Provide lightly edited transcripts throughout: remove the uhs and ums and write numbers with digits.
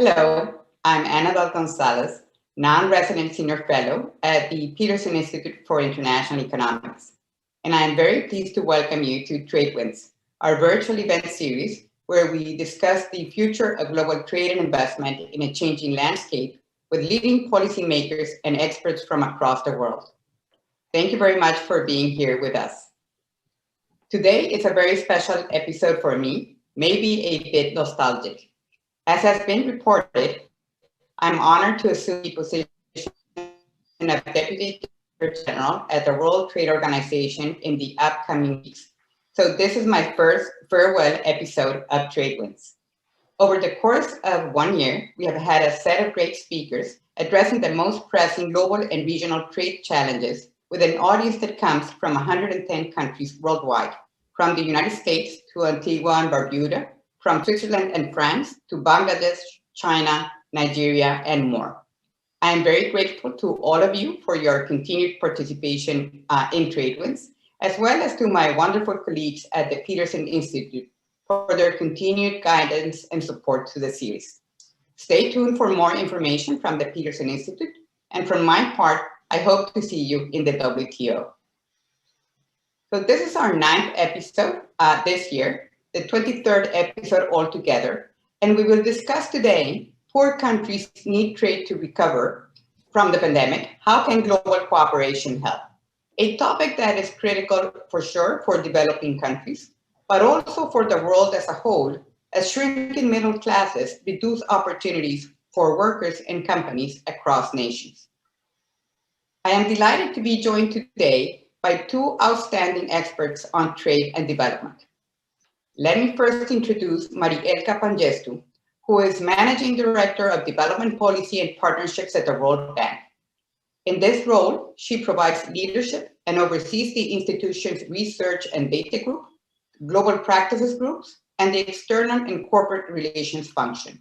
Hello, I'm Annabelle Gonzalez, non-resident senior fellow at the Peterson Institute for International Economics. And I am very pleased to welcome you to TradeWinds, our virtual event series where we discuss the future of global trade and investment in a changing landscape with leading policymakers and experts from across the world. Thank you very much for being here with us. Today is a very special episode for me, maybe a bit nostalgic. As has been reported, I'm honored to assume the position of Deputy Director General at the World Trade Organization in the upcoming weeks. So this is my first farewell episode of TradeWinds. Over the course of 1 year, we have had a set of great speakers addressing the most pressing global and regional trade challenges with an audience that comes from 110 countries worldwide, from the United States to Antigua and Barbuda, from Switzerland and France to Bangladesh, China, Nigeria, and more. I am very grateful to all of you for your continued participation in TradeWinds, as well as to my wonderful colleagues at the Peterson Institute for their continued guidance and support to the series. Stay tuned for more information from the Peterson Institute, and from my part, I hope to see you in the WTO. So this is our 9th episode this year, the 23rd episode altogether, and we will discuss today: poor countries need trade to recover from the pandemic. How can global cooperation help? A topic that is critical for sure for developing countries, but also for the world as a whole, as shrinking middle classes reduce opportunities for workers and companies across nations. I am delighted to be joined today by two outstanding experts on trade and development. Let me first introduce Marielka Pangestu, who is Managing Director of Development Policy and Partnerships at the World Bank. In this role, she provides leadership and oversees the institution's research and data group, global practices groups, and the external and corporate relations function.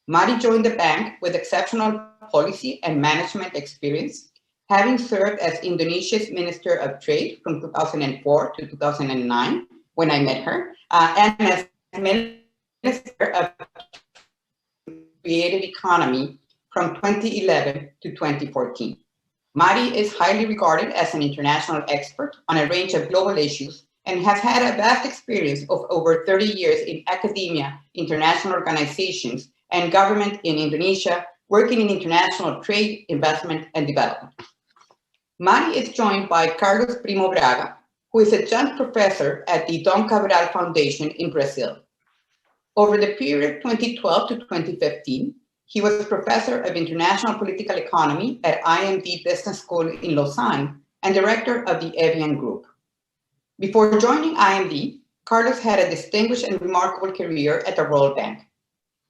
Mari joined the bank with exceptional policy and management experience, having served as Indonesia's Minister of Trade from 2004 to 2009, when I met her, and as Minister of Creative Economy from 2011 to 2014. Mari is highly regarded as an international expert on a range of global issues and has had a vast experience of over 30 years in academia, international organizations, and government in Indonesia, working in international trade, investment, and development. Mari is joined by Carlos Primo Braga, who is a adjunct professor at the Dom Cabral Foundation in Brazil. Over the period 2012 to 2015, he was professor of international political economy at IMD Business School in Lausanne and director of the Evian Group. Before joining IMD, Carlos had a distinguished and remarkable career at the World Bank.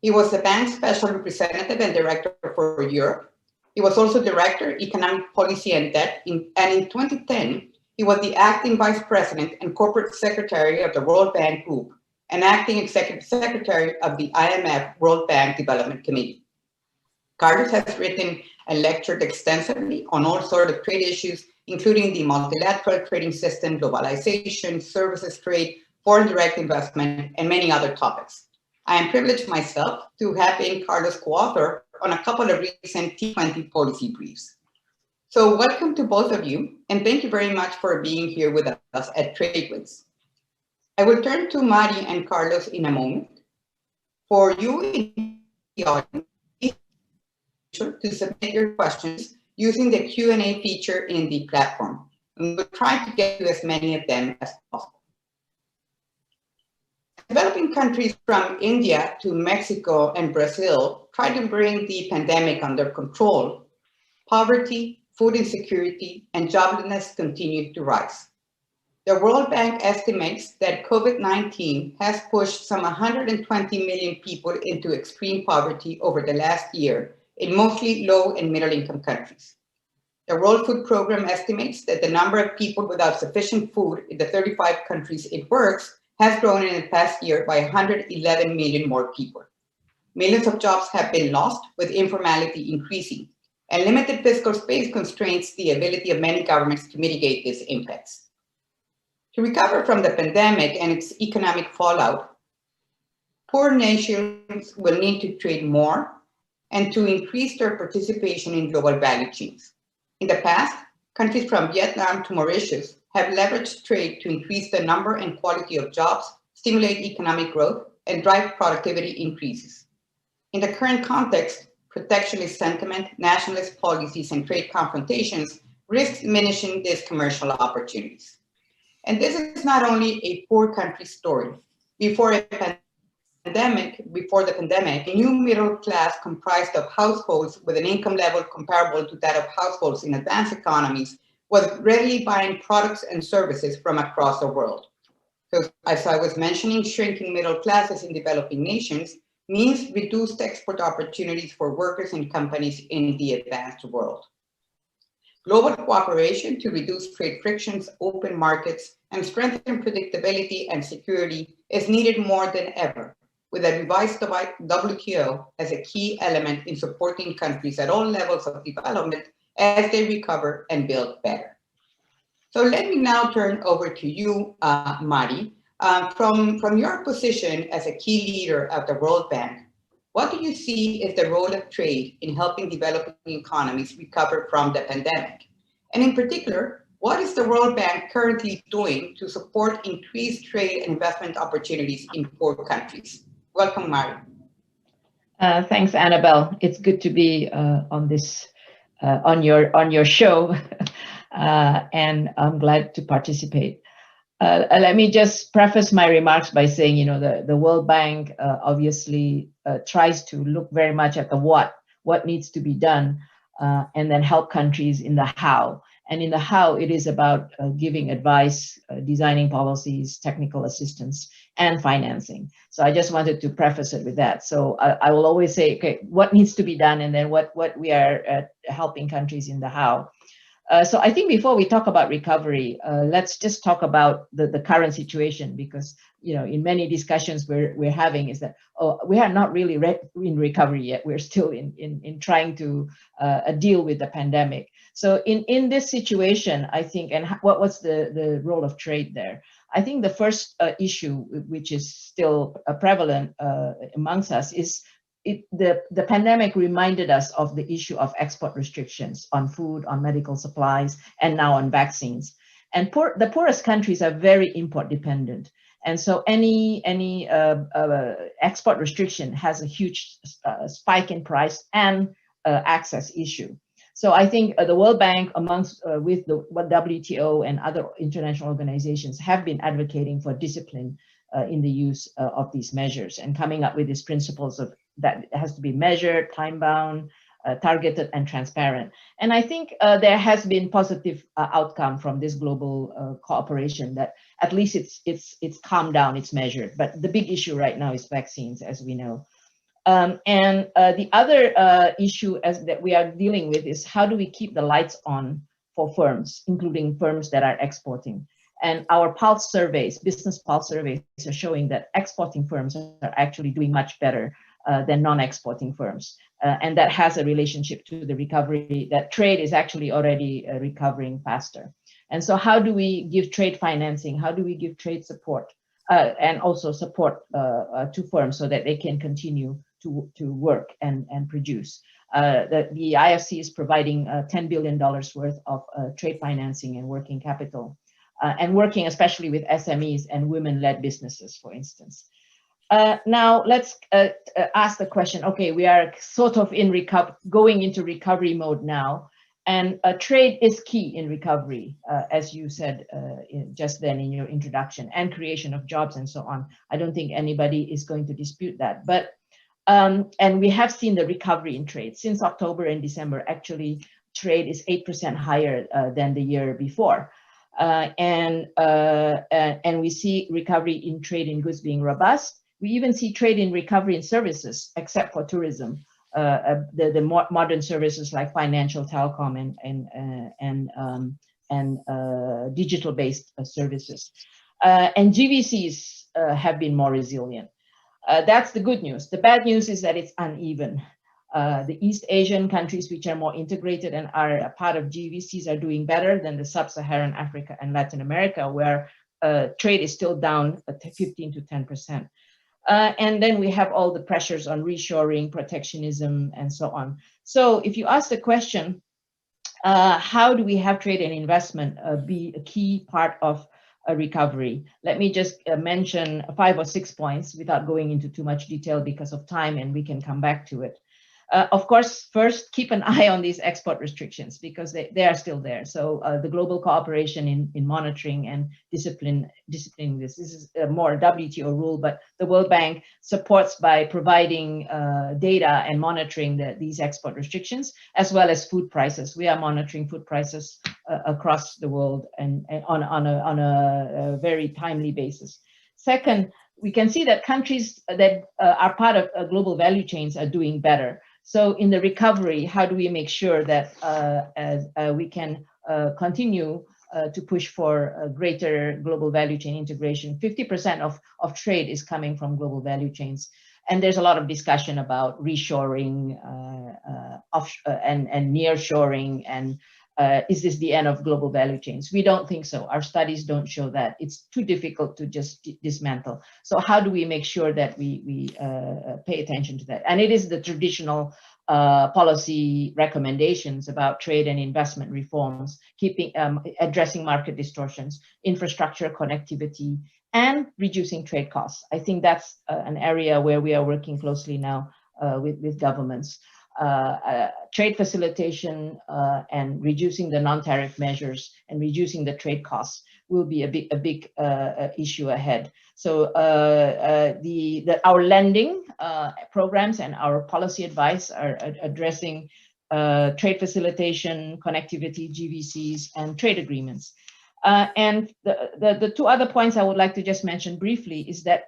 He was the bank's special representative and director for Europe. He was also director, economic policy and debt, and in 2010, he was the acting vice president and corporate secretary of the World Bank Group and acting executive secretary of the IMF World Bank Development Committee. Carlos has written and lectured extensively on all sorts of trade issues, including the multilateral trading system, globalization, services trade, foreign direct investment, and many other topics. I am privileged myself to have been Carlos' co-author on a couple of recent T20 policy briefs. So welcome to both of you, and thank you very much for being here with us at TradeWinds. I will turn to Mari and Carlos in a moment. For you in the audience, please to submit your questions using the Q&A feature in the platform, and we'll try to get to as many of them as possible. Developing countries from India to Mexico and Brazil try to bring the pandemic under control. Poverty, food insecurity, and joblessness continue to rise. The World Bank estimates that COVID-19 has pushed some 120 million people into extreme poverty over the last year in mostly low and middle income countries. The World Food Programme estimates that the number of people without sufficient food in the 35 countries it works has grown in the past year by 111 million more people. Millions of jobs have been lost, with informality increasing, and limited fiscal space constrains the ability of many governments to mitigate these impacts. To recover from the pandemic and its economic fallout, poor nations will need to trade more and to increase their participation in global value chains. In the past, countries from Vietnam to Mauritius have leveraged trade to increase the number and quality of jobs, stimulate economic growth, and drive productivity increases. In the current context, protectionist sentiment, nationalist policies, and trade confrontations risk diminishing these commercial opportunities. And this is not only a poor country story. Before the pandemic, a new middle class comprised of households with an income level comparable to that of households in advanced economies was readily buying products and services from across the world. So, as I was mentioning, shrinking middle classes in developing nations means reduced export opportunities for workers and companies in the advanced world. Global cooperation to reduce trade frictions, open markets, and strengthen predictability and security is needed more than ever, with a revised WTO as a key element in supporting countries at all levels of development as they recover and build better. So let me now turn over to you, Mari. From your position as a key leader of the World Bank, what do you see as the role of trade in helping developing economies recover from the pandemic? And in particular, what is the World Bank currently doing to support increased trade and investment opportunities in poor countries? Welcome, Mari. Thanks, Annabelle. It's good to be on this on your show, and I'm glad to participate. Let me just preface my remarks by saying, you know, the World Bank obviously tries to look very much at the what needs to be done, and then help countries in the how. And in the how, it is about giving advice, designing policies, technical assistance, and financing. So I just wanted to preface it with that. So I will always say, okay, what needs to be done, and then what we are helping countries in the how. So I think before we talk about recovery, let's just talk about the current situation, because, you know, in many discussions we're having is that, oh, we are not really in recovery yet. We're still in trying to deal with the pandemic. So in this situation, I think, and what was the role of trade there? I think the first issue, which is still prevalent amongst us, is the pandemic reminded us of the issue of export restrictions on food, on medical supplies, and now on vaccines. And the poorest countries are very import dependent. And so any export restriction has a huge spike in price and access issue. So I think the World Bank, amongst with the WTO and other international organizations, have been advocating for discipline in the use of these measures and coming up with these principles of that it has to be measured, time-bound, targeted, and transparent. And I think there has been positive outcome from this global cooperation, that at least it's calmed down, it's measured. But the big issue right now is vaccines, as we know. And the other issue that we are dealing with is, how do we keep the lights on for firms, including firms that are exporting? And our pulse surveys, business pulse surveys, are showing that exporting firms are actually doing much better than non-exporting firms. And that has a relationship to the recovery, that trade is actually already recovering faster. And so how do we give trade financing? How do we give trade support and also support to firms so that they can continue to work and produce? The IFC is providing $10 billion worth of trade financing and working capital, and working especially with SMEs and women-led businesses, for instance. Now let's ask the question, okay, we are sort of going into recovery mode now, and trade is key in recovery, as you said just then in your introduction, and creation of jobs and so on. I don't think anybody is going to dispute that. But and we have seen the recovery in trade. Since October and December, actually, trade is 8% higher than the year before. And we see recovery in trade in goods being robust. We even see trade in recovery in services, except for tourism, the modern services like financial, telecom, and digital-based services. And GVCs have been more resilient. That's the good news. The bad news is that it's uneven. The East Asian countries, which are more integrated and are a part of GVCs, are doing better than the Sub-Saharan Africa and Latin America, where trade is still down 15 to 10%. And then we have all the pressures on reshoring, protectionism, and so on. So if you ask the question, how do we have trade and investment be a key part of a recovery? Let me just mention 5 or 6 points without going into too much detail because of time, and we can come back to it. Of course, first, keep an eye on these export restrictions because they are still there. So the global cooperation in monitoring and disciplining this is a more WTO rule, but the World Bank supports by providing data and monitoring these export restrictions, as well as food prices. We are monitoring food prices across the world and on a very timely basis. Second, we can see that countries that are part of global value chains are doing better. So in the recovery, how do we make sure that we can continue to push for greater global value chain integration? 50% of trade is coming from global value chains. And there's a lot of discussion about reshoring and nearshoring and is this the end of global value chains? We don't think so. Our studies don't show that. It's too difficult to just dismantle. So how do we make sure that we pay attention to that? And it is the traditional policy recommendations about trade and investment reforms, addressing market distortions, infrastructure connectivity, and reducing trade costs. I think that's an area where we are working closely now with governments. Trade facilitation and reducing the non-tariff measures and reducing the trade costs will be a big issue ahead. So our lending programs and our policy advice are addressing trade facilitation, connectivity, GVCs, and trade agreements. And the 2 other points I would like to just mention briefly is that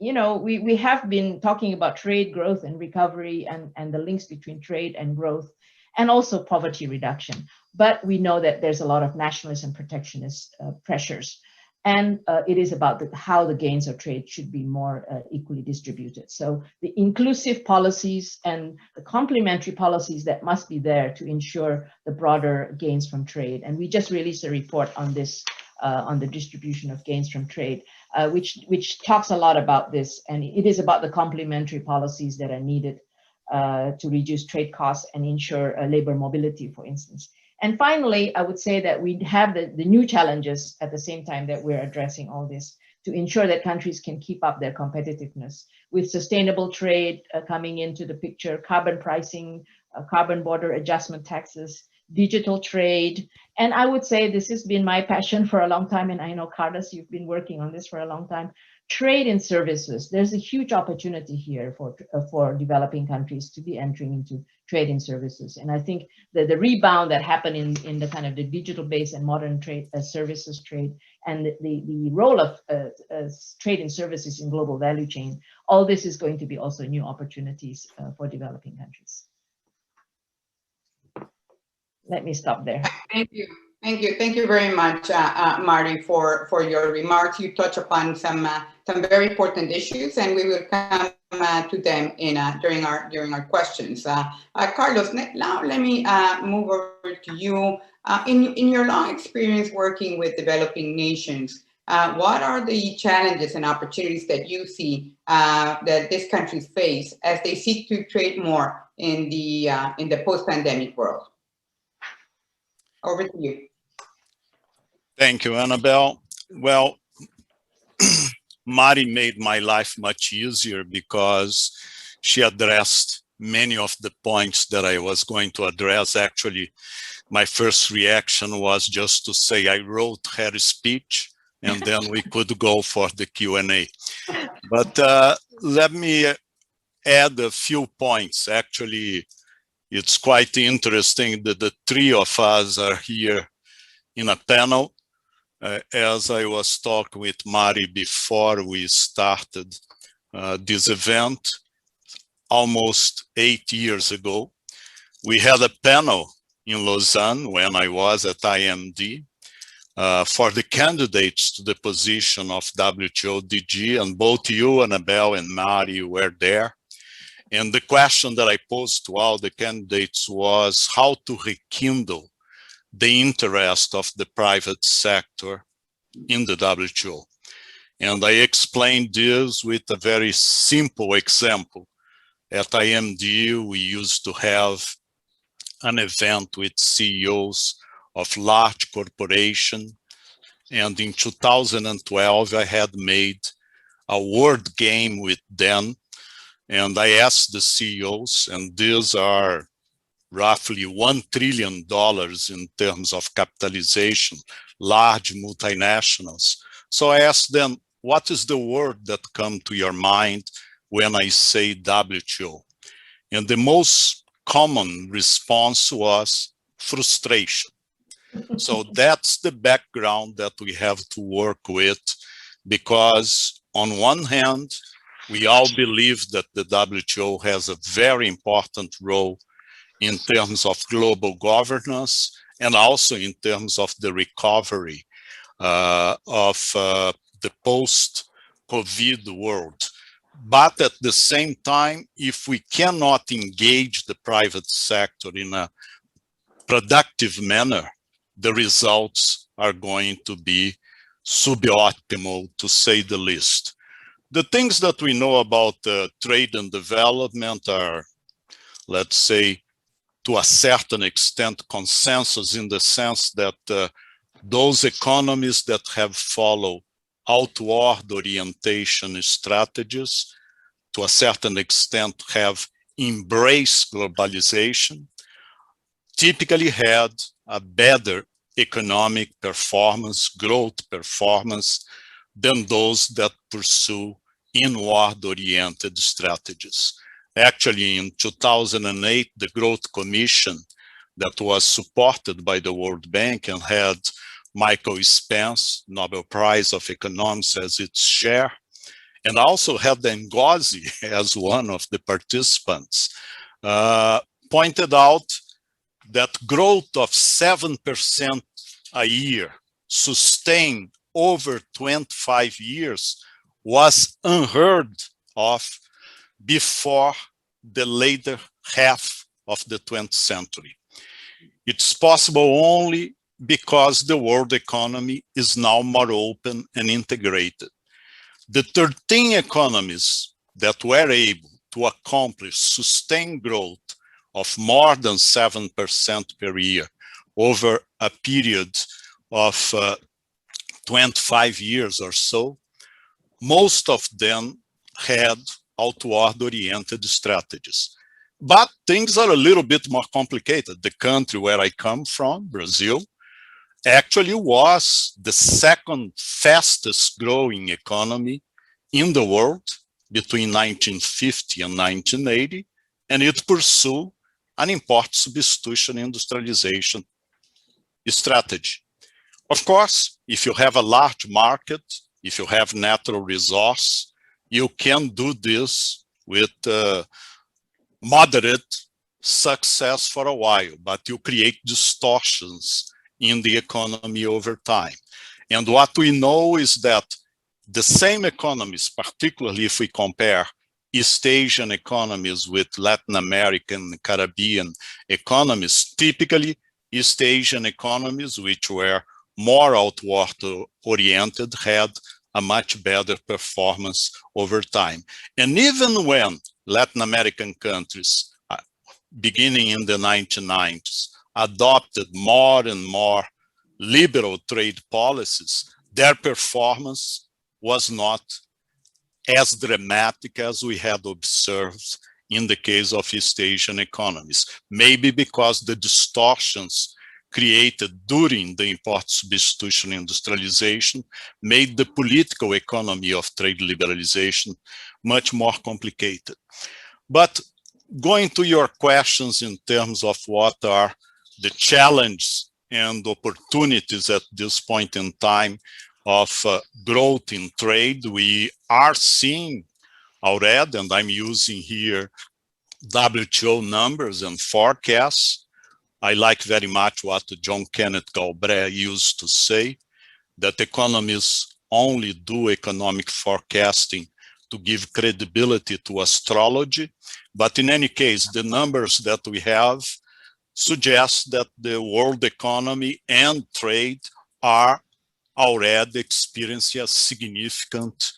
we have been talking about trade growth and recovery and the links between trade and growth and also poverty reduction. But we know that there's a lot of nationalist and protectionist pressures. And it is about how the gains of trade should be more equally distributed. So the inclusive policies and the complementary policies that must be there to ensure the broader gains from trade. And we just released a report on this, on the distribution of gains from trade, which talks a lot about this. And it is about the complementary policies that are needed to reduce trade costs and ensure labor mobility, for instance. And finally, I would say that we have the new challenges at the same time that we're addressing all this to ensure that countries can keep up their competitiveness with sustainable trade coming into the picture, carbon pricing, carbon border adjustment taxes, digital trade. And I would say this has been my passion for a long time. And I know, Carlos, you've been working on this for a long time. Trade in services. There's a huge opportunity here for developing countries to be entering into trade in services. And I think that the rebound that happened in the kind of the digital based and modern trade, services trade, and the role of trade in services in global value chain, all this is going to be also new opportunities for developing countries. Let me stop there. Thank you. Thank you very much, Marty, for your remarks. You touch upon some very important issues, and we will come to them during our questions. Carlos, now let me move over to you. In your long experience working with developing nations, what are the challenges and opportunities that you see that these countries face as they seek to trade more in the post-pandemic world? Over to you. Thank you, Annabelle. Well, Mari made my life much easier because she addressed many of the points that I was going to address. Actually, my first reaction was just to say I wrote her speech and then we could go for the Q&A. But let me add a few points. Actually, it's quite interesting that the 3 of us are here in a panel. As I was talking with Mari before we started this event, almost 8 years ago, we had a panel in Lausanne when I was at IMD for the candidates to the position of WTO DG, and both you, Annabelle, and Mari were there. And the question that I posed to all the candidates was how to rekindle the interest of the private sector in the WTO. And I explained this with a very simple example. At IMD, we used to have an event with CEOs of large corporations. And in 2012, I had made a word game with them. And I asked the CEOs, and these are roughly $1 trillion in terms of capitalization, large multinationals. So I asked them, what is the word that comes to your mind when I say WTO? And the most common response was frustration. So that's the background that we have to work with, because on one hand, we all believe that the WTO has a very important role in terms of global governance and also in terms of the recovery of the post-COVID world. But at the same time, if we cannot engage the private sector in a productive manner, the results are going to be suboptimal, to say the least. The things that we know about trade and development are, let's say, to a certain extent, consensus, in the sense that those economies that have followed outward orientation strategies, to a certain extent, have embraced globalization, typically had a better economic performance, growth performance, than those that pursue inward-oriented strategies. Actually, in 2008, the Growth Commission, that was supported by the World Bank and had Michael Spence, Nobel Prize of Economics, as its chair, and also had Ngozi as one of the participants, pointed out that growth of 7% a year, sustained over 25 years, was unheard of before the later half of the 20th century. It's possible only because the world economy is now more open and integrated. The 13 economies that were able to accomplish sustained growth of more than 7% per year over a period of 25 years or so, most of them had outward-oriented strategies. But things are a little bit more complicated. The country where I come from, Brazil, actually was the second fastest growing economy in the world between 1950 and 1980, and it pursued an import substitution industrialization strategy. Of course, if you have a large market, if you have natural resource, you can do this with moderate success for a while, but you create distortions in the economy over time. And what we know is that the same economies, particularly if we compare East Asian economies with Latin American, Caribbean economies, typically East Asian economies, which were more outward oriented, had a much better performance over time. And even when Latin American countries, beginning in the 1990s, adopted more and more liberal trade policies, their performance was not as dramatic as we had observed in the case of East Asian economies. Maybe because the distortions created during the import substitution industrialization made the political economy of trade liberalization much more complicated. But going to your questions in terms of what are the challenges and opportunities at this point in time of growth in trade, we are seeing already, and I'm using here WTO numbers and forecasts. I like very much what John Kenneth Galbraith used to say, that economists only do economic forecasting to give credibility to astrology. But in any case, the numbers that we have suggest that the world economy and trade are already experienced a significant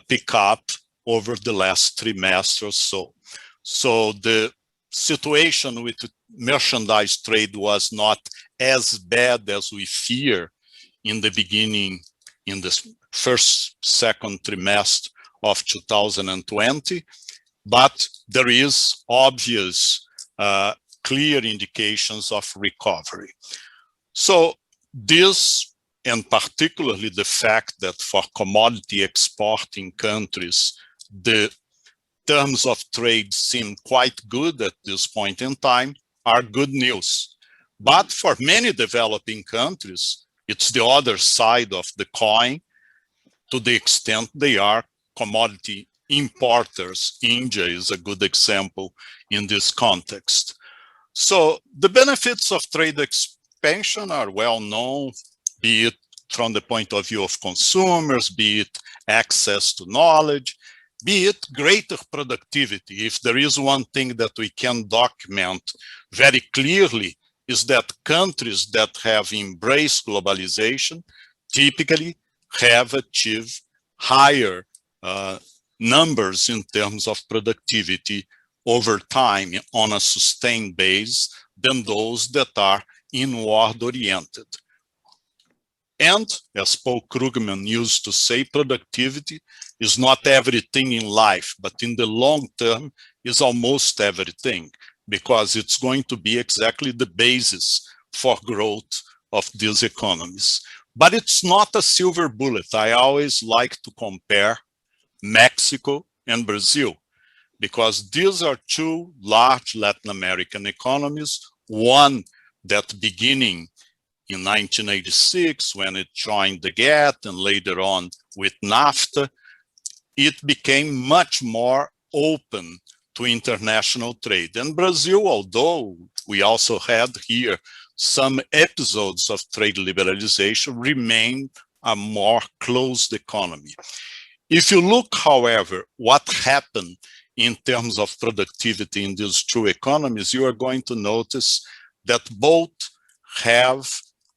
pickup over the last trimester or so. So the situation with merchandise trade was not as bad as we fear in the beginning, in the second trimester of 2020, but there is obvious, clear indications of recovery. So this, and particularly the fact that for commodity exporting countries, the terms of trade seem quite good at this point in time, are good news. But for many developing countries, it's the other side of the coin, to the extent they are commodity importers. India is a good example in this context. So the benefits of trade expansion are well known, be it from the point of view of consumers, be it access to knowledge, be it greater productivity. If there is one thing that we can document very clearly, is that countries that have embraced globalization typically have achieved higher numbers in terms of productivity over time on a sustained base than those that are inward-oriented. And as Paul Krugman used to say, productivity is not everything in life, but in the long term is almost everything, because it's going to be exactly the basis for growth of these economies. But it's not a silver bullet. I always like to compare Mexico and Brazil, because these are two large Latin American economies, one that beginning in 1986, when it joined the GATT, and later on with NAFTA, it became much more open to international trade. And Brazil, although we also had here some episodes of trade liberalization, remained a more closed economy. If you look, however, what happened in terms of productivity in these two economies, you are going to notice that both have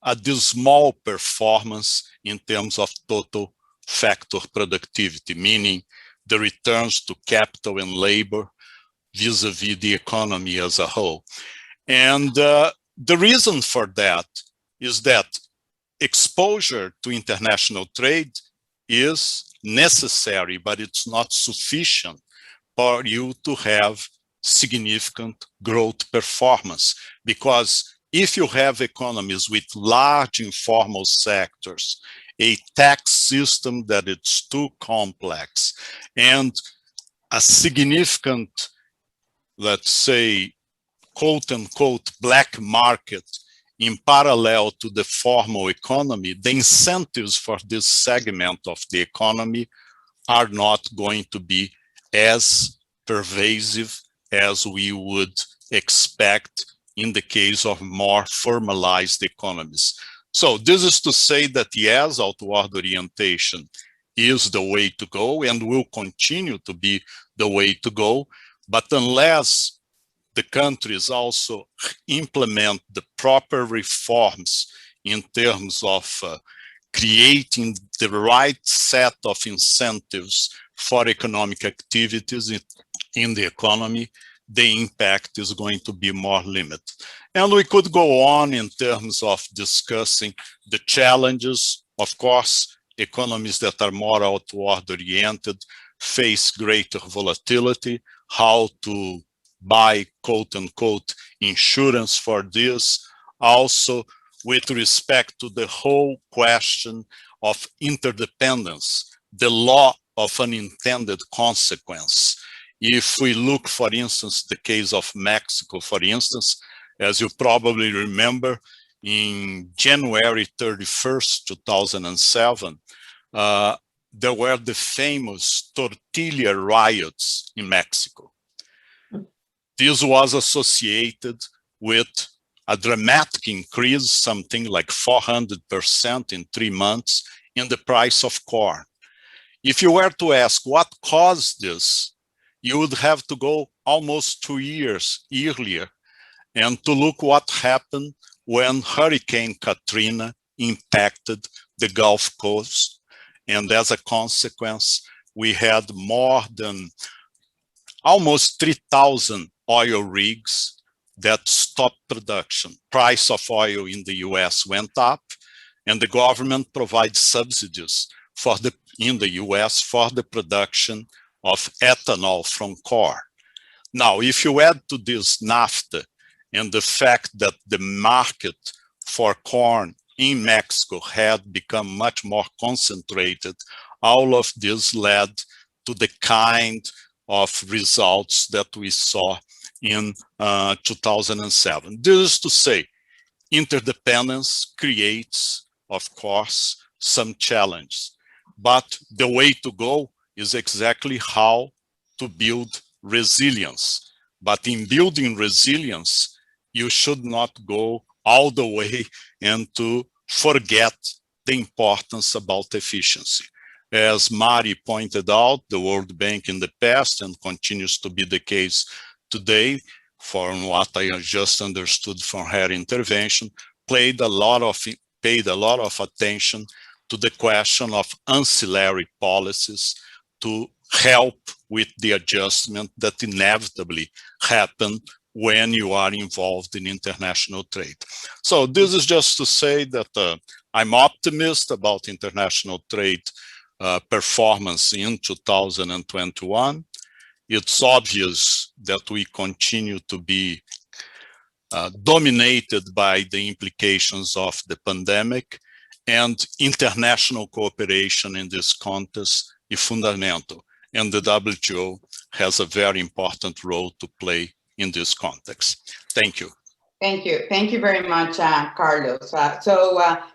a dismal performance in terms of total factor productivity, meaning the returns to capital and labor vis-a-vis the economy as a whole. And the reason for that is that exposure to international trade is necessary, but it's not sufficient for you to have significant growth performance. Because if you have economies with large informal sectors, a tax system that it's too complex, and a significant, let's say, quote unquote, black market in parallel to the formal economy, the incentives for this segment of the economy are not going to be as pervasive as we would expect in the case of more formalized economies. So this is to say that yes, outward orientation is the way to go and will continue to be the way to go, but unless the countries also implement the proper reforms in terms of creating the right set of incentives for economic activities in the economy, the impact is going to be more limited. And we could go on in terms of discussing the challenges. Of course, economies that are more outward oriented face greater volatility, how to buy quote unquote insurance for this. Also, with respect to the whole question of interdependence, the law of unintended consequence. If we look, for instance, the case of Mexico, for instance, as you probably remember, in January 31st, 2007, there were the famous tortilla riots in Mexico. This was associated with a dramatic increase, something like 400% in 3 months, in the price of corn. If you were to ask what caused this, you would have to go almost 2 years earlier and to look what happened when Hurricane Katrina impacted the Gulf Coast. And as a consequence, we had more than almost 3,000 oil rigs that stopped production. Price of oil in the US went up, and the government provides subsidies in the US for the production of ethanol from corn. Now, if you add to this NAFTA and the fact that the market for corn in Mexico had become much more concentrated, all of this led to the kind of results that we saw in 2007. This is to say, interdependence creates, of course, some challenge, but the way to go is exactly how to build resilience. But in building resilience, you should not go all the way and to forget the importance about efficiency. As Mari pointed out, the World Bank in the past, and continues to be the case today, from what I just understood from her intervention, paid a lot of attention to the question of ancillary policies to help with the adjustment that inevitably happen when you are involved in international trade. So this is just to say that I'm optimistic about international trade performance in 2021. It's obvious that we continue to be dominated by the implications of the pandemic, and international cooperation in this context is fundamental. And the WTO has a very important role to play in this context. Thank you. Thank you. Thank you very much, Carlos.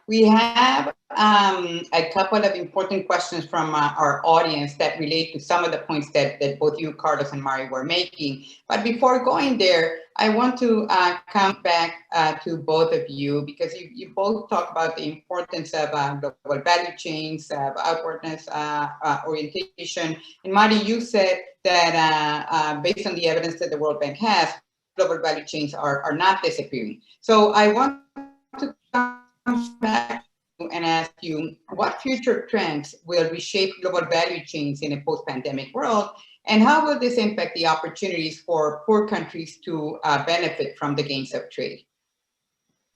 We have a couple of important questions from our audience that relate to some of the points that both you, Carlos, and Mari were making. But before going there, I want to come back to both of you, because you both talk about the importance of global value chains, outwardness orientation. And Mari, you said that based on the evidence that the World Bank has, global value chains are not disappearing. So I want to come back and ask you, what future trends will reshape global value chains in a post-pandemic world, and how will this impact the opportunities for poor countries to benefit from the gains of trade?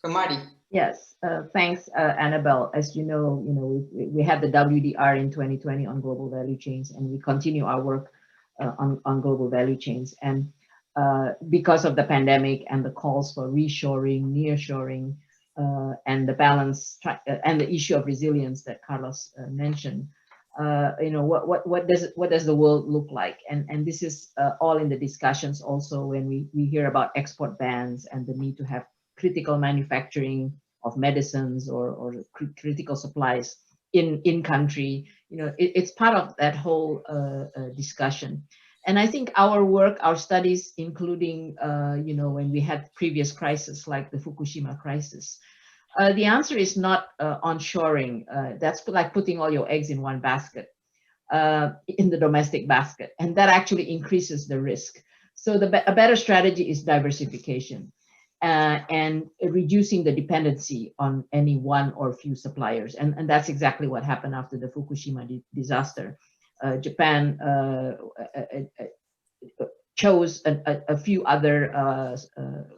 So Mari. Yes, thanks, Annabelle. As you know, we had the WDR in 2020 on global value chains, and we continue our work on global value chains. And because of the pandemic and the calls for reshoring, nearshoring, and the balance and the issue of resilience that Carlos mentioned, what does the world look like? And this is all in the discussions also when we hear about export bans and the need to have critical manufacturing of medicines or critical supplies in country. It's part of that whole discussion. And I think our work, our studies, including, when we had previous crises like the Fukushima crisis, the answer is not onshoring. That's like putting all your eggs in one basket, in the domestic basket. And that actually increases the risk. So a better strategy is diversification and reducing the dependency on any one or few suppliers. And that's exactly what happened after the Fukushima disaster. Japan chose a few other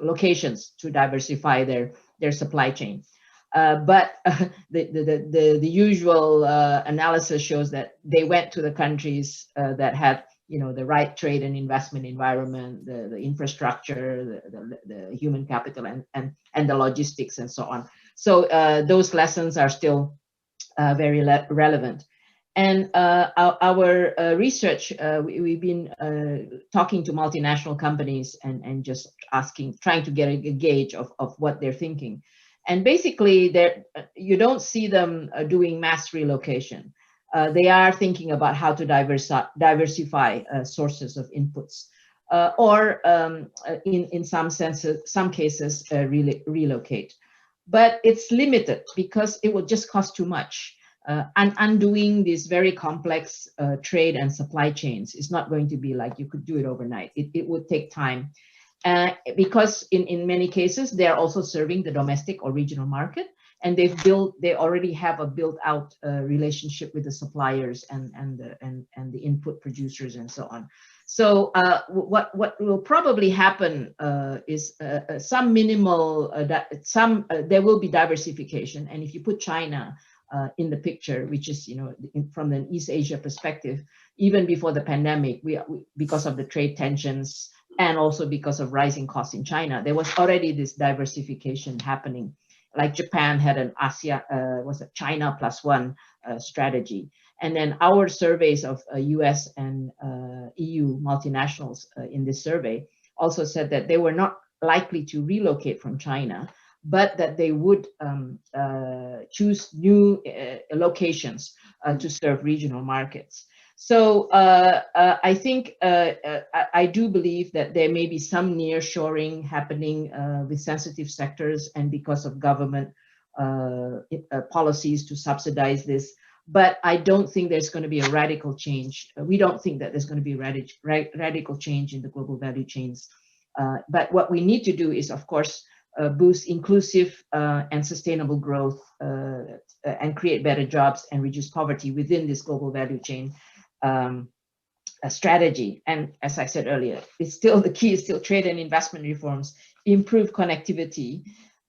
locations to diversify their supply chain. But the usual analysis shows that they went to the countries that had the right trade and investment environment, the infrastructure, the human capital, and the logistics and so on. So those lessons are still very relevant. And our research, we've been talking to multinational companies and just trying to get a gauge of what they're thinking. And basically, you don't see them doing mass relocation. They are thinking about how to diversify sources of inputs, or in some cases, relocate. But it's limited because it will just cost too much. And undoing these very complex trade and supply chains is not going to be like you could do it overnight. It would take time. Because in many cases, they're also serving the domestic or regional market. and they already have a built out relationship with the suppliers and the input producers and so on. So what will probably happen is some minimal, there will be diversification. And if you put China in the picture, which is, from an East Asia perspective, even before the pandemic, because of the trade tensions and also because of rising costs in China, there was already this diversification happening. Like Japan had an China plus one strategy. And then our surveys of US and EU multinationals in this survey also said that they were not likely to relocate from China, but that they would choose new locations to serve regional markets. So I think I do believe that there may be some nearshoring happening with sensitive sectors and because of government policies to subsidize this. But I don't think there's going to be a radical change. We don't think that there's going to be radical change in the global value chains. But what we need to do is, of course, boost inclusive and sustainable growth and create better jobs and reduce poverty within this global value chain strategy. And as I said earlier, the key is still trade and investment reforms, improve connectivity,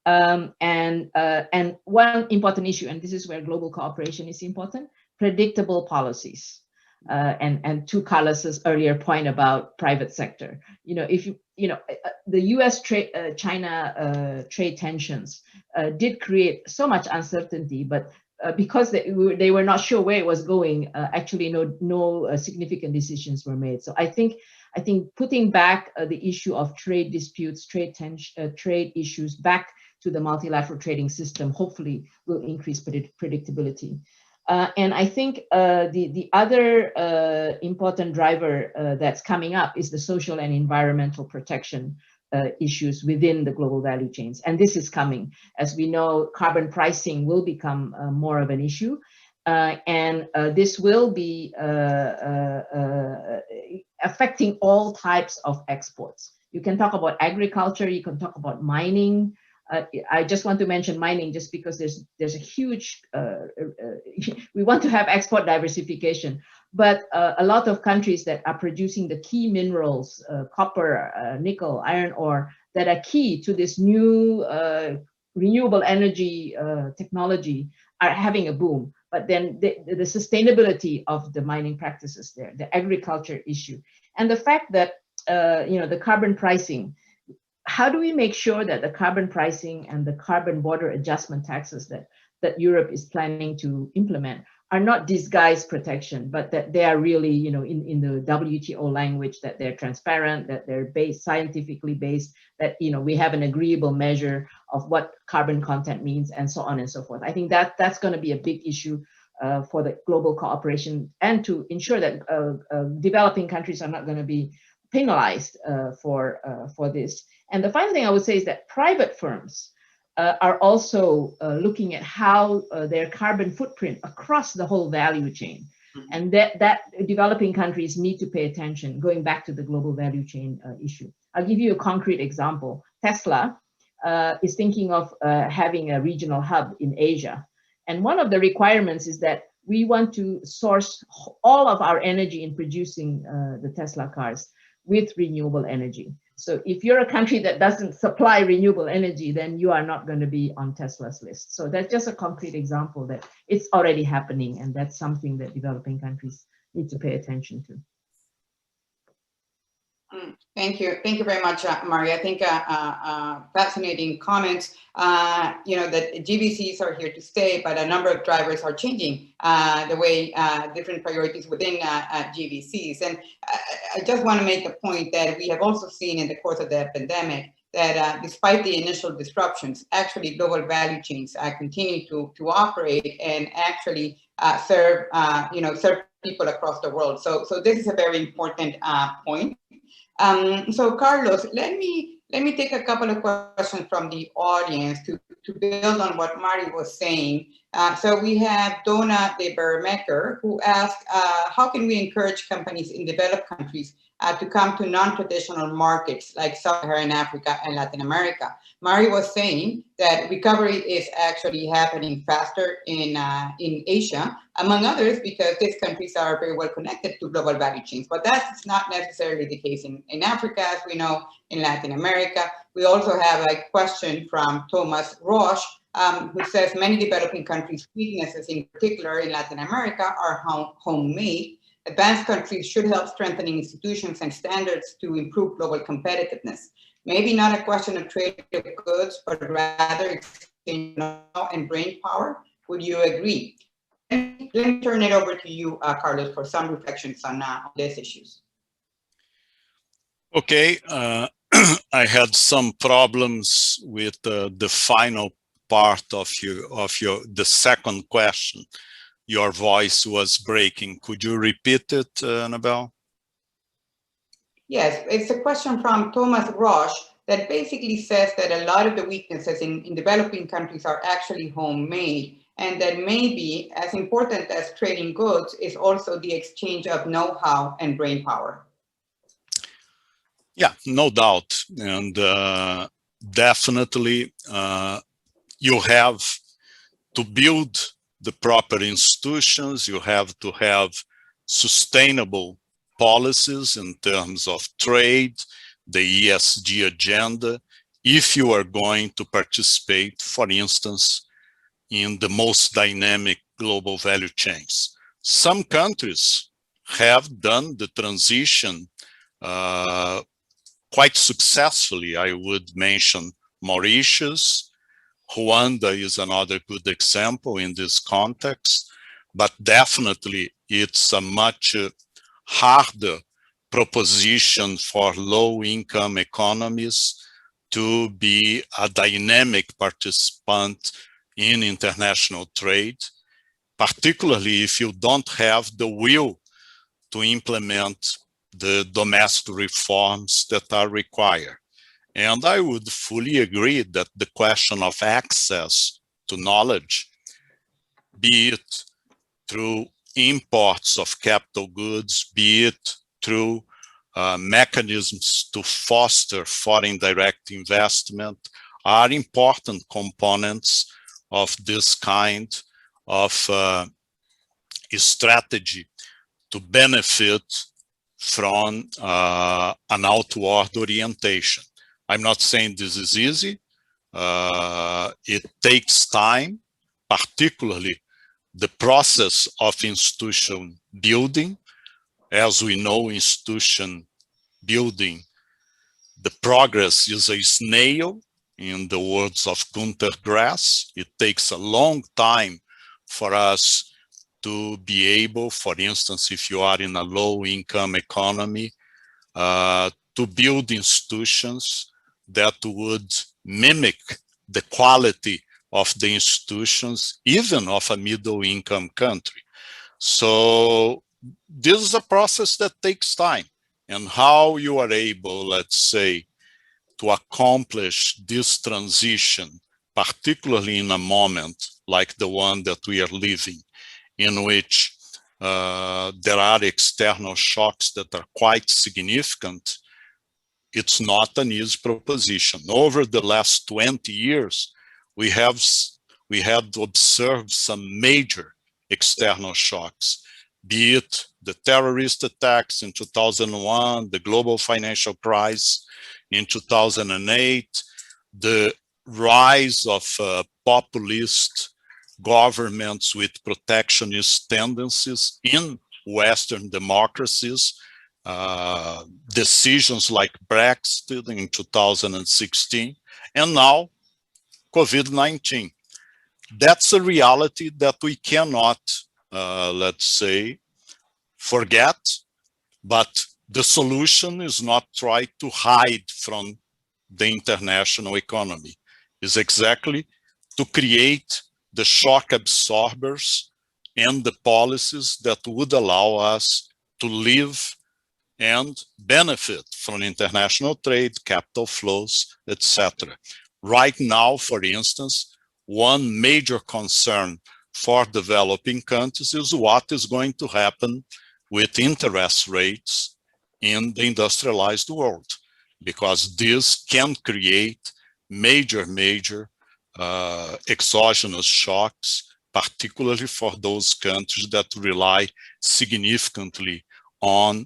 and one important issue, and this is where global cooperation is important, predictable policies. And to Carlos's earlier point about private sector, the U.S. China trade tensions did create so much uncertainty, but because they were not sure where it was going, actually no significant decisions were made. So I think putting back the issue of trade disputes, trade issues back to the multilateral trading system, hopefully will increase predictability. And I think the other important driver that's coming up is the social and environmental protection issues within the global value chains. And this is coming. As we know, carbon pricing will become more of an issue. And this will be affecting all types of exports. You can talk about agriculture, you can talk about mining. I just want to mention mining just because there's a huge, we want to have export diversification, but a lot of countries that are producing the key minerals, copper, nickel, iron ore, that are key to this new renewable energy technology are having a boom. But then the sustainability of the mining practices there, the agriculture issue, and the fact that, the carbon pricing, how do we make sure that the carbon pricing and the carbon border adjustment taxes that Europe is planning to implement are not disguised protection, but that they are really, in the WTO language, that they're transparent, that they're scientifically based, that, we have an agreeable measure of what carbon content means, and so on and so forth. I think that's going to be a big issue for the global cooperation, and to ensure that developing countries are not going to be penalized for this. And the final thing I would say is that private firms are also looking at how their carbon footprint across the whole value chain, and that developing countries need to pay attention, going back to the global value chain issue. I'll give you a concrete example. Tesla is thinking of having a regional hub in Asia. And one of the requirements is that we want to source all of our energy in producing the Tesla cars with renewable energy. So if you're a country that doesn't supply renewable energy, then you are not going to be on Tesla's list. So that's just a concrete example that it's already happening, and that's something that developing countries need to pay attention to. Thank you very much, Maria. I think fascinating comments. That GVCs are here to stay, but a number of drivers are changing the way different priorities within GVCs. And I just want to make the point that we have also seen in the course of the pandemic that despite the initial disruptions, actually global value chains continue to operate and actually serve people across the world. So this is a very important point. So Carlos, let me take a couple of questions from the audience to build on what Mari was saying. So we have Donna de Bermecker, who asked, how can we encourage companies in developed countries to come to non-traditional markets like Sub-Saharan Africa and Latin America? Mari was saying that recovery is actually happening faster in Asia, among others, because these countries are very well connected to global value chains. But that's not necessarily the case in Africa, as we know, in Latin America. We also have a question from Thomas Roche, who says many developing countries' weaknesses, in particular in Latin America, are homemade. Advanced countries should help strengthening institutions and standards to improve global competitiveness. Maybe not a question of trade of goods, but rather exchange know and brain power. Would you agree? Let me turn it over to you, Carlos, for some reflections on these issues. Okay, I had some problems with the final part of the second question. Your voice was breaking. Could you repeat it, Annabelle? Yes, it's a question from Thomas Roche that basically says that a lot of the weaknesses in developing countries are actually homemade, and that maybe as important as trading goods is also the exchange of know-how and brain power. Yeah, no doubt. And definitely you have to build the proper institutions, you have to have sustainable policies in terms of trade, the ESG agenda, if you are going to participate, for instance, in the most dynamic global value chains. Some countries have done the transition quite successfully. I would mention Mauritius. Rwanda is another good example in this context, but definitely it's a much harder proposition for low-income economies to be a dynamic participant in international trade, particularly if you don't have the will to implement the domestic reforms that are required. And I would fully agree that the question of access to knowledge, be it through imports of capital goods, be it through mechanisms to foster foreign direct investment, are important components of this kind of strategy to benefit from an outward orientation. I'm not saying this is easy. It takes time, particularly the process of institution building. As we know, institution building, the progress is a snail, in the words of Günter Grass. It takes a long time for us to be able, for instance, if you are in a low-income economy, to build institutions that would mimic the quality of the institutions, even of a middle-income country. So this is a process that takes time. And how you are able, let's say, to accomplish this transition, particularly in a moment like the one that we are living, in which there are external shocks that are quite significant, it's not an easy proposition. Over the last 20 years, we had observed some major external shocks, be it the terrorist attacks in 2001, the global financial crisis in 2008, the rise of populist governments with protectionist tendencies in Western democracies, decisions like Brexit in 2016, and now COVID-19. That's a reality that we cannot, let's say, forget, but the solution is not try to hide from the international economy. It's exactly to create the shock absorbers and the policies that would allow us to live and benefit from international trade, capital flows, etc. Right now, for instance, one major concern for developing countries is what is going to happen with interest rates in the industrialized world, because this can create major exogenous shocks, particularly for those countries that rely significantly on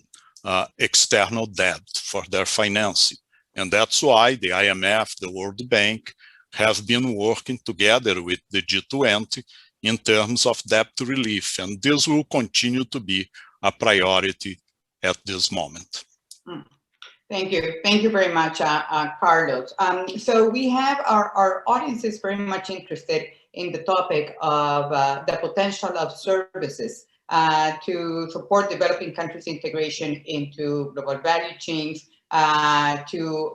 external debt for their financing. And that's why the IMF, the World Bank, have been working together with the G20 in terms of debt relief. And this will continue to be a priority at this moment. Thank you. Thank you very much, Carlos. So we have our audience is very much interested in the topic of the potential of services to support developing countries' integration into global value chains, to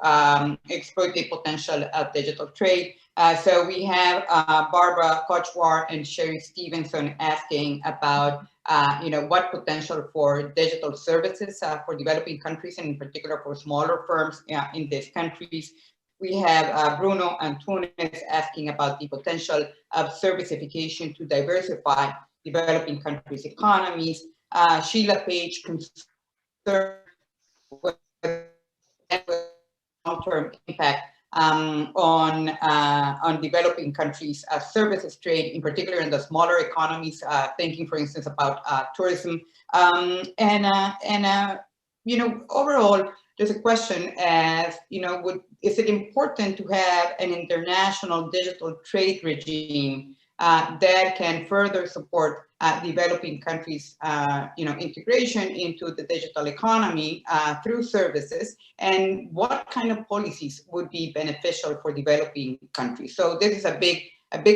exploit the potential of digital trade. So we have Barbara Kochwar and Sherry Stevenson asking about what potential for digital services for developing countries, and in particular for smaller firms in these countries. We have Bruno Antunes asking about the potential of servicification to diversify developing countries' economies. Sheila Page concerned with long-term impact on developing countries' services trade, in particular in the smaller economies, thinking, for instance, about tourism. Overall, there's a question as, is it important to have an international digital trade regime that can further support developing countries, integration into the digital economy through services, and what kind of policies would be beneficial for developing countries? So this is a big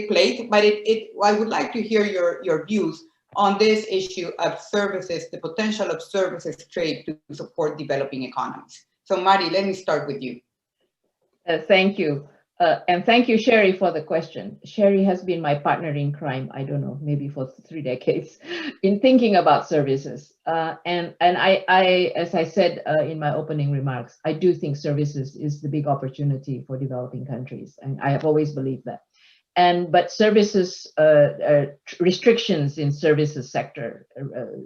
plate, but I would like to hear your views on this issue of services, the potential of services trade to support developing economies. So Mari, let me start with you. Thank you. And thank you, Sherry, for the question. Sherry has been my partner in crime, I don't know, maybe for 3 decades, in thinking about services. And I, as I said in my opening remarks, I do think services is the big opportunity for developing countries, and I have always believed that. But services, restrictions in services sector,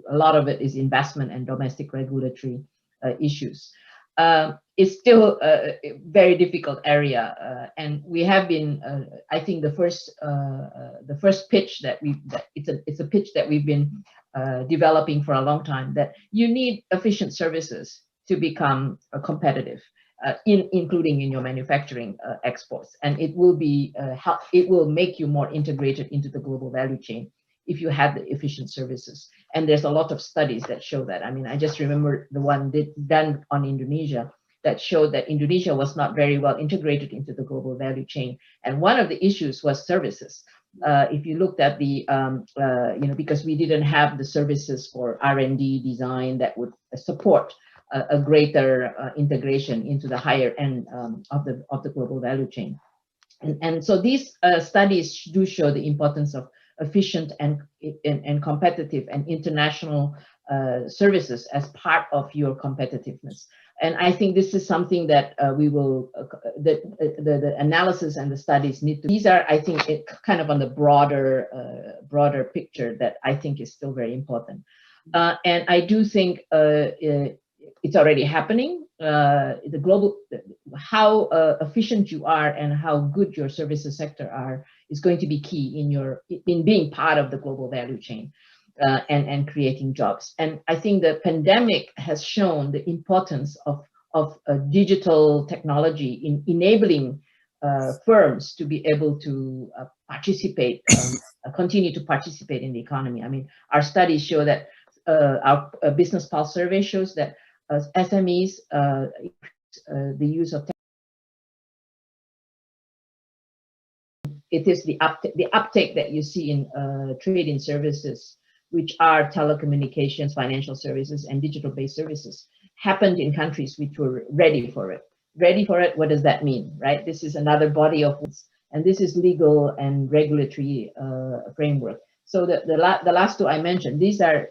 a lot of it is investment and domestic regulatory issues. It's still a very difficult area, and we have been. I think the first pitch it's a pitch that we've been developing for a long time. That you need efficient services to become competitive, including in your manufacturing exports, and it will be it will make you more integrated into the global value chain if you have the efficient services. And there's a lot of studies that show that. I mean, I just remember the one done on Indonesia that showed that Indonesia was not very well integrated into the global value chain. And one of the issues was services. If you looked at the, because we didn't have the services for R&D design that would support a greater integration into the higher end of the global value chain. And so these studies do show the importance of efficient and competitive and international services as part of your competitiveness. And I think this is something that we will, the analysis and the studies need to, these are, I think, kind of on the broader picture that I think is still very important. And I do think it's already happening. The global, how efficient you are and how good your services sector are is going to be key in being part of the global value chain and creating jobs. And I think the pandemic has shown the importance of digital technology in enabling firms to be able to participate, continue to participate in the economy. I mean, our studies show that our Business Pulse survey shows that SMEs, the use of it is the uptake that you see in trade in services, which are telecommunications, financial services, and digital-based services, happened in countries which were ready for it. Ready for it, what does that mean, right? This is another body of rules, and this is legal and regulatory framework. So the last two I mentioned, these are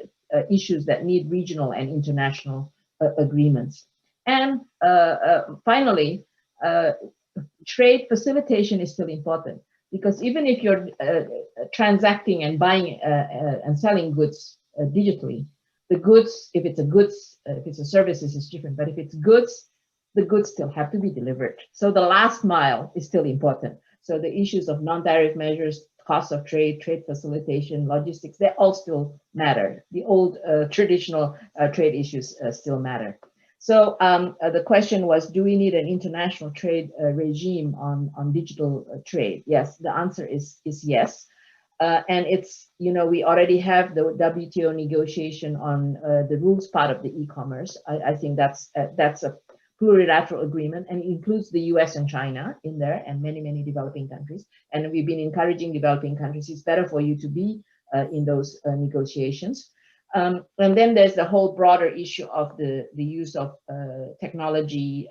issues that need regional and international agreements. And finally, trade facilitation is still important. because even if you're transacting and buying and selling goods digitally, the goods, if it's a services, is different. But if it's goods, the goods still have to be delivered. So the last mile is still important. So the issues of non-tariff measures, cost of trade, trade facilitation, logistics, they all still matter. The old traditional trade issues still matter. So the question was, do we need an international trade regime on digital trade? Yes, the answer is yes. And it's, we already have the WTO negotiation on the rules part of the e-commerce. I think that's a plurilateral agreement, and it includes the US and China in there, and many, many developing countries. And we've been encouraging developing countries, it's better for you to be in those negotiations. And then there's the whole broader issue of the use of technology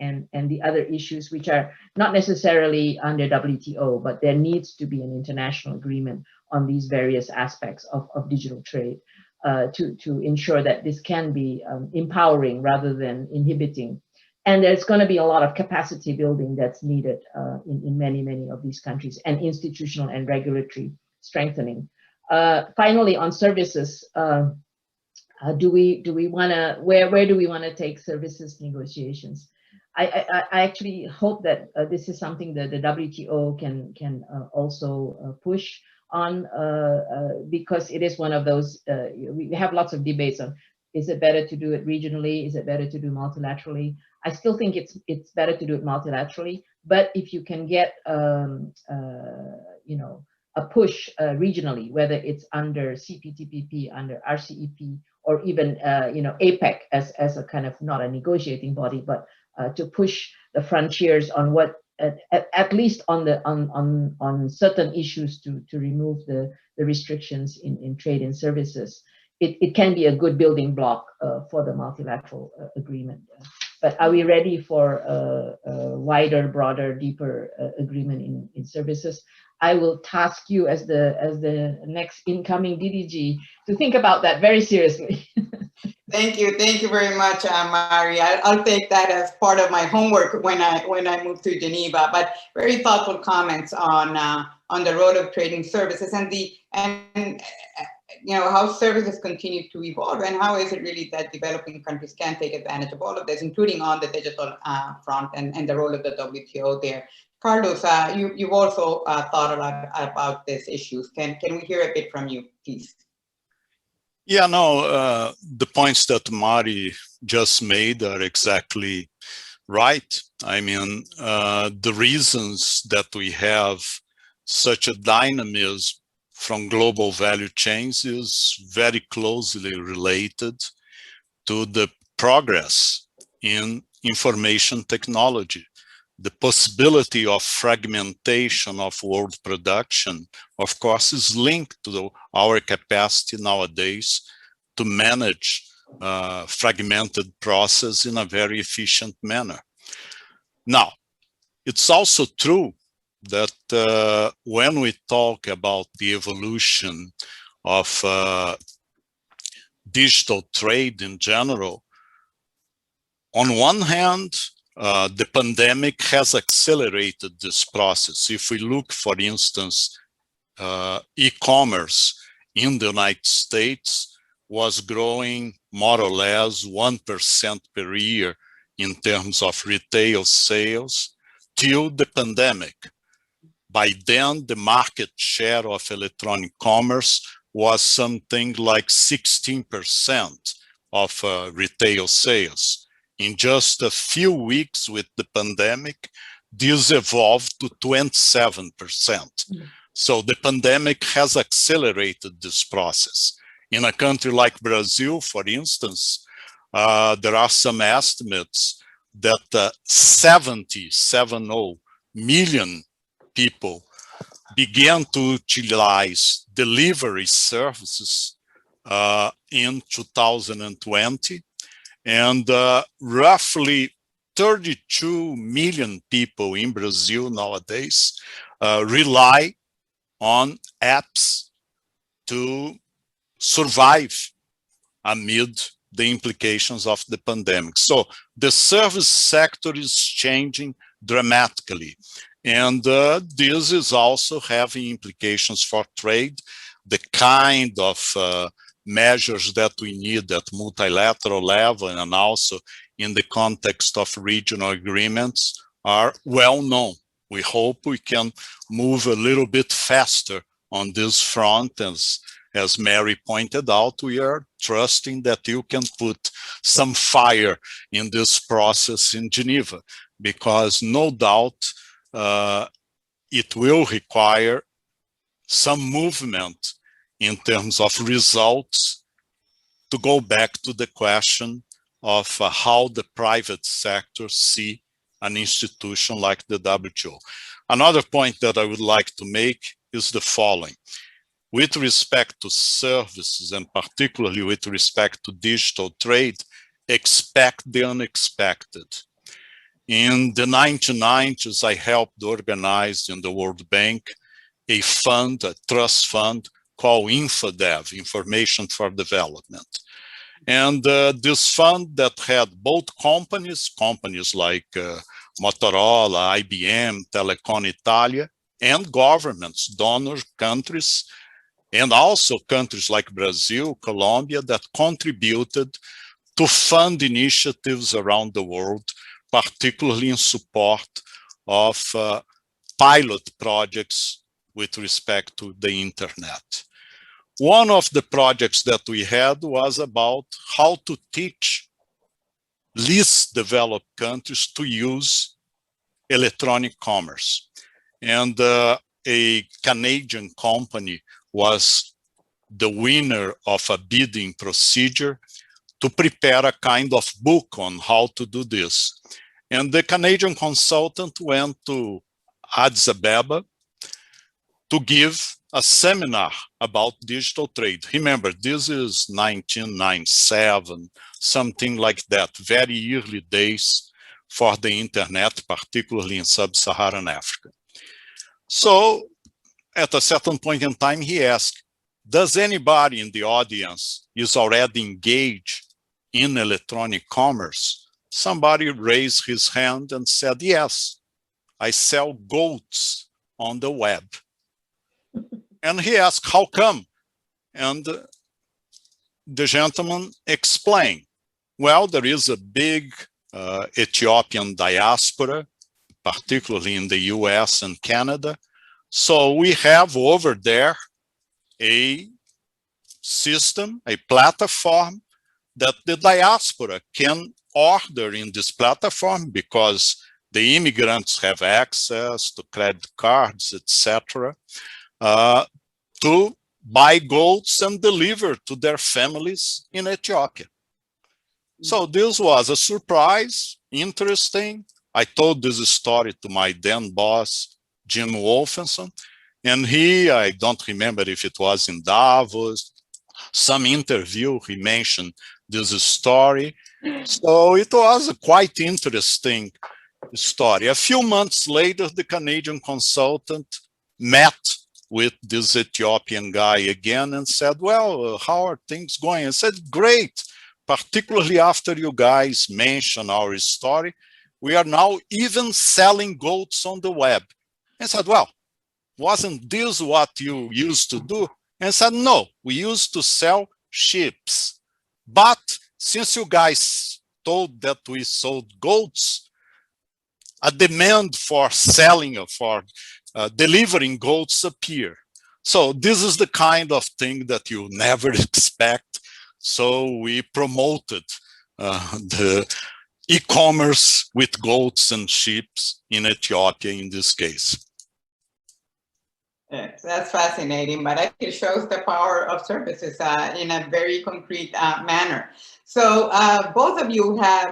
and the other issues, which are not necessarily under WTO, but there needs to be an international agreement on these various aspects of digital trade to ensure that this can be empowering rather than inhibiting. And there's going to be a lot of capacity building that's needed in many, many of these countries, and institutional and regulatory strengthening. Finally, on services, do we want to, where do we want to take services negotiations? I actually hope that this is something that the WTO can also push on, because it is one of those, we have lots of debates on, is it better to do it regionally? Is it better to do multilaterally? I still think it's better to do it multilaterally, but if you can get, a push regionally, whether it's under CPTPP, under RCEP, or even APEC as a kind of, not a negotiating body, but to push the frontiers on what, at least on certain issues, to remove the restrictions in trade and services. It can be a good building block for the multilateral agreement. But are we ready for a wider, broader, deeper agreement in services? I will task you as the next incoming DDG to think about that very seriously. Thank you very much, Mari. I'll take that as part of my homework when I move to Geneva. But very thoughtful comments on the role of trading services and how services continue to evolve, and how is it really that developing countries can take advantage of all of this, including on the digital front, and the role of the WTO there. Carlos, you've also thought a lot about these issues. Can we hear a bit from you, please? Yeah, no, the points that Mari just made are exactly right. I mean, the reasons that we have such a dynamism from global value chains is very closely related to the progress in information technology. The possibility of fragmentation of world production, of course, is linked to our capacity nowadays to manage fragmented process in a very efficient manner. Now, it's also true that when we talk about the evolution of digital trade in general, on one hand, the pandemic has accelerated this process. If we look, for instance, e-commerce in the United States was growing more or less 1% per year in terms of retail sales till the pandemic. By then, the market share of electronic commerce was something like 16% of retail sales. In just a few weeks with the pandemic, this evolved to 27%. So the pandemic has accelerated this process. In a country like Brazil, for instance, there are some estimates that 70 million people began to utilize delivery services in 2020. And roughly 32 million people in Brazil nowadays rely on apps to survive amid the implications of the pandemic. So the service sector is changing dramatically. And this is also having implications for trade. The kind of measures that we need at multilateral level and also in the context of regional agreements are well known. We hope we can move a little bit faster on this front. As Mary pointed out, we are trusting that you can put some fire in this process in Geneva, because no doubt it will require some movement in terms of results to go back to the question of how the private sector see an institution like the WTO. Another point that I would like to make is the following. With respect to services, and particularly with respect to digital trade, expect the unexpected. In the 1990s, I helped organize in the World Bank a fund, a trust fund called InfoDev, Information for Development. And this fund that had both companies like Motorola, IBM, Telecom Italia, and governments, donor countries, and also countries like Brazil, Colombia, that contributed to fund initiatives around the world, particularly in support of pilot projects with respect to the internet. One of the projects that we had was about how to teach least developed countries to use electronic commerce. And a Canadian company was the winner of a bidding procedure to prepare a kind of book on how to do this. And the Canadian consultant went to Addis Ababa to give a seminar about digital trade. Remember, this is 1997, something like that, very early days for the internet, particularly in sub-Saharan Africa. So at a certain point in time, he asked, does anybody in the audience is already engaged in electronic commerce? Somebody raised his hand and said, yes, I sell goats on the web. And he asked, how come? And the gentleman explained, well, there is a big Ethiopian diaspora, particularly in the US and Canada. So we have over there a system, a platform that the diaspora can order in this platform because the immigrants have access to credit cards, etc., to buy goats and deliver to their families in Ethiopia. So this was a surprise, interesting. I told this story to my then boss, Jim Wolfenson, and I don't remember if it was in Davos, some interview, he mentioned this story. So it was a quite interesting story. A few months later, the Canadian consultant met with this Ethiopian guy again and said, well, how are things going? I said, great, particularly after you guys mentioned our story. We are now even selling goats on the web. I said, well, wasn't this what you used to do? And I said, no, we used to sell ships. But since you guys told that we sold goats, a demand for selling or for delivering goats appear. So this is the kind of thing that you never expect. So we promoted the e-commerce with goats and sheep in Ethiopia in this case. Yes, that's fascinating, but I think it shows the power of services in a very concrete manner. So both of you have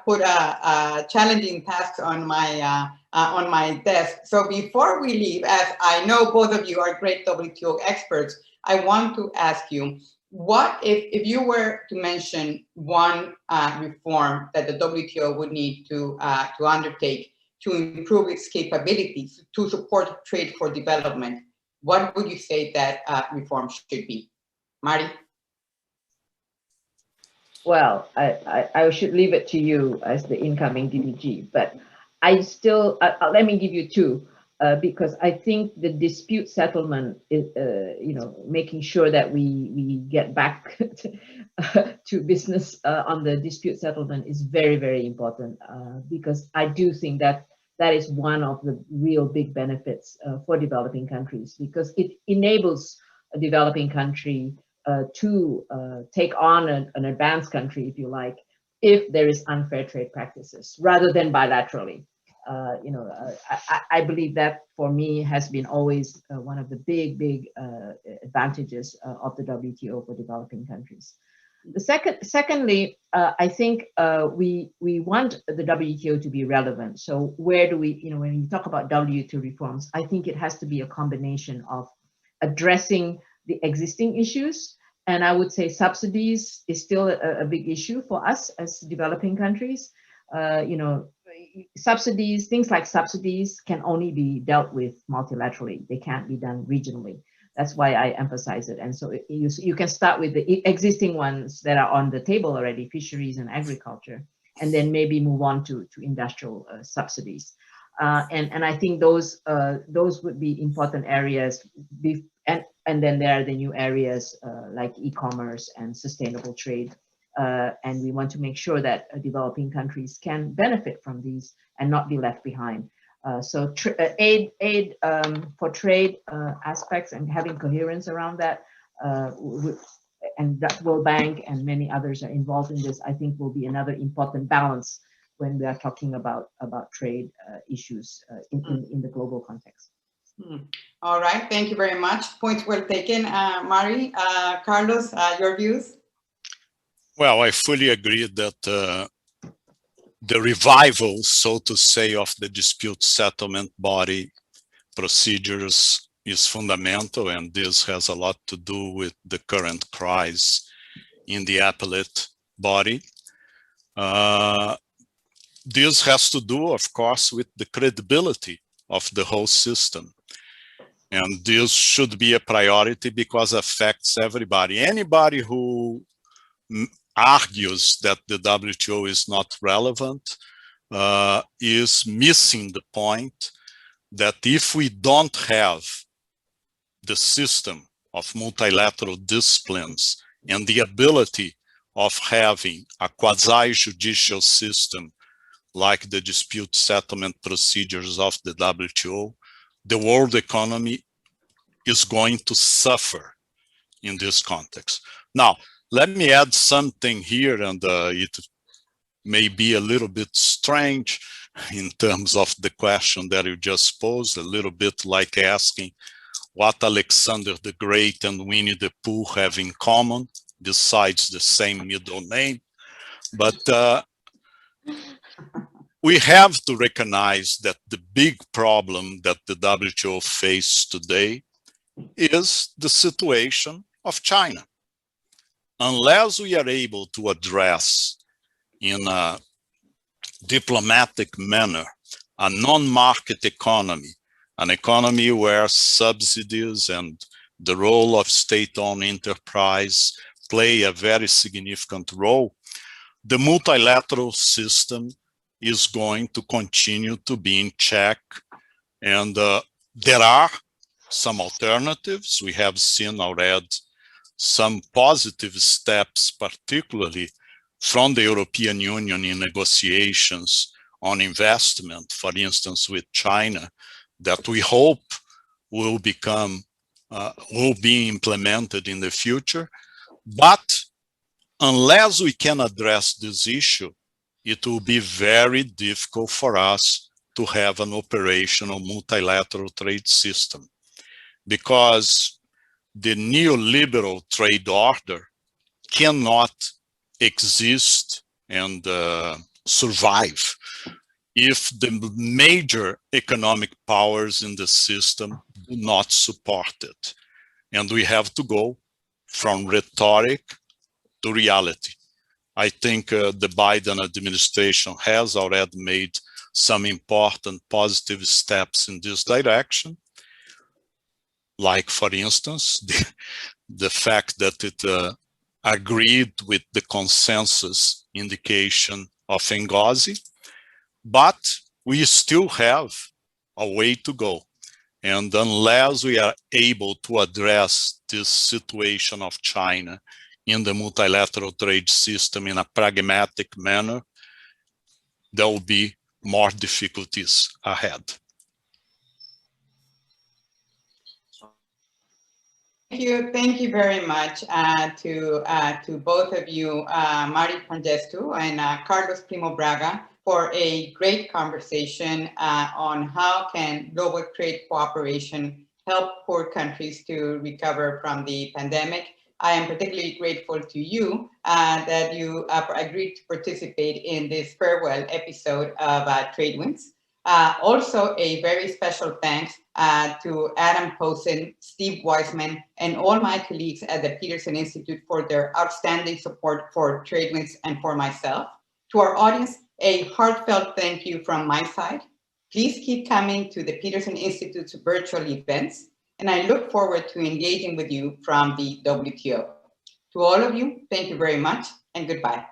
put a challenging task on my desk. So before we leave, as I know both of you are great WTO experts, I want to ask you, what if you were to mention one reform that the WTO would need to undertake to improve its capabilities to support trade for development, what would you say that reform should be? Marty? Well, I should leave it to you as the incoming DDG, but I still, let me give you two, because I think the dispute settlement is, making sure that we get back to business on the dispute settlement is very, very important, because I do think that that is one of the real big benefits for developing countries, because it enables a developing country to take on an advanced country, if you like, if there is unfair trade practices rather than bilaterally. I believe that for me has been always one of the big advantages of the WTO for developing countries. Secondly, I think we want the WTO to be relevant. So where do we, when you talk about WTO reforms, I think it has to be a combination of addressing the existing issues. And I would say subsidies is still a big issue for us as developing countries. Subsidies, things like subsidies can only be dealt with multilaterally. They can't be done regionally. That's why I emphasize it. And so you can start with the existing ones that are on the table already, fisheries and agriculture, and then maybe move on to industrial subsidies. And I think those would be important areas. And then there are the new areas like e-commerce and sustainable trade. And we want to make sure that developing countries can benefit from these and not be left behind. So aid for trade aspects and having coherence around that, and that World Bank and many others are involved in this, I think will be another important balance when we are talking about trade issues in the global context. All right, thank you very much. Points well taken, Mari. Carlos, your views? Well, I fully agree that the revival, so to say, of the dispute settlement body procedures is fundamental, and this has a lot to do with the current crisis in the appellate body. This has to do, of course, with the credibility of the whole system. And this should be a priority because it affects everybody. Anybody who argues that the WTO is not relevant is missing the point that if we don't have the system of multilateral disciplines and the ability of having a quasi-judicial system like the dispute settlement procedures of the WTO, the world economy is going to suffer in this context. Now, let me add something here, and it may be a little bit strange in terms of the question that you just posed, a little bit like asking what Alexander the Great and Winnie the Pooh have in common, besides the same middle name. But we have to recognize that the big problem that the WTO faces today is the situation of China. Unless we are able to address in a diplomatic manner a non-market economy, an economy where subsidies and the role of state-owned enterprise play a very significant role, the multilateral system is going to continue to be in check. And there are some alternatives. We have seen already some positive steps, particularly from the European Union in negotiations on investment, for instance, with China, that we hope will be implemented in the future. But unless we can address this issue, it will be very difficult for us to have an operational multilateral trade system, because the neoliberal trade order cannot exist and survive if the major economic powers in the system do not support it. And we have to go from rhetoric to reality. I think the Biden administration has already made some important positive steps in this direction. Like, for instance, the fact that it agreed with the consensus indication of Benghazi. But we still have a way to go. And unless we are able to address this situation of China in the multilateral trade system in a pragmatic manner, there will be more difficulties ahead. Thank you very much to both of you, Mari Pangestu and Carlos Primo Braga, for a great conversation on how can global trade cooperation help poor countries to recover from the pandemic. I am particularly grateful to you that you agreed to participate in this farewell episode of Trade Winds. Also, a very special thanks to Adam Posen, Steve Weisman, and all my colleagues at the Peterson Institute for their outstanding support for Trade Winds and for myself. To our audience, a heartfelt thank you from my side. Please keep coming to the Peterson Institute's virtual events, and I look forward to engaging with you from the WTO. To all of you, thank you very much, and goodbye.